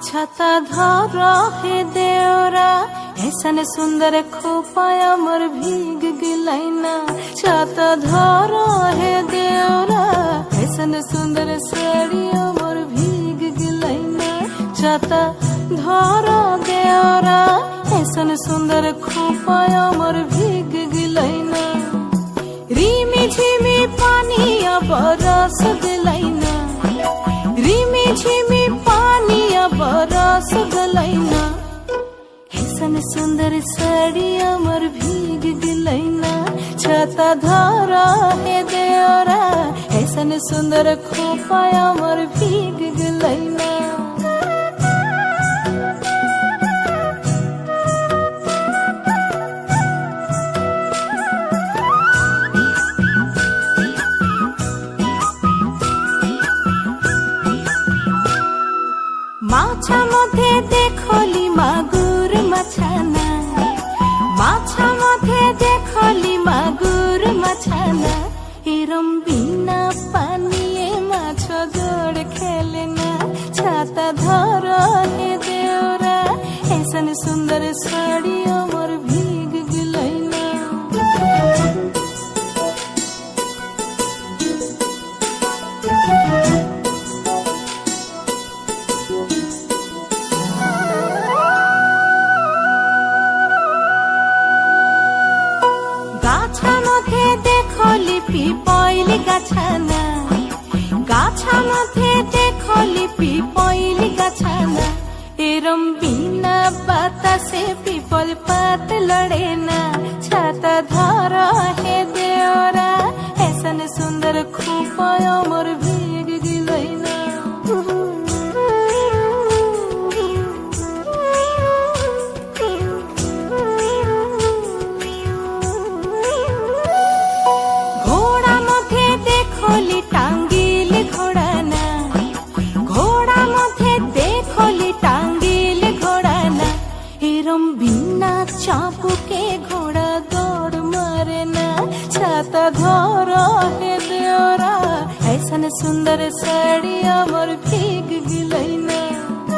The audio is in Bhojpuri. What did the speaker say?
छाता धर हे देवरा ऐसन सुंदर खोपाय अमर भीग गिलैना। छाता धर हे देवरा ऐसन सुंदर साड़ी अमर भीग गिलैना। छाता धर देवरा ऐसन सुंदर खोपाय अमर भीग गिलैना। रिमी झिमी पानी बरस दिलैना। रिमी झिमी पानी बरस गलैना। ऐसन सुंदर साड़ी अमर भीग गिलैना। छाता धर हे देवरा ऐसन सुंदर खोपा अमर भीग गिलैना। माछा मध्ये देखली मागुर मछाना। माछा मध्ये देखली मागुर मछाना। एरम बिना पानिए माछ जोड़ खेलना। छाता धर हे देवरा ऐसन सुंदर साड़ी अमर भीग गिलैना। गाछा मध्ये देखली पिपैली गाछाना। गाछा मध्ये देखली पिपैली गाछाना। एरम बिना बातासे पिपल पात लड़ेना। छाता धर हे देवरा ऐसन सुंदर खोपा अमर भीग गिलैना। टांगिल घोड़ाना। घोड़ा मध्ये देखली टांगिल घोड़ाना। एरम बिना चापू के घोड़ा दौड़ मारेना। छाता धर हे देवरा ऐसन सुंदर साड़ी अमर भीग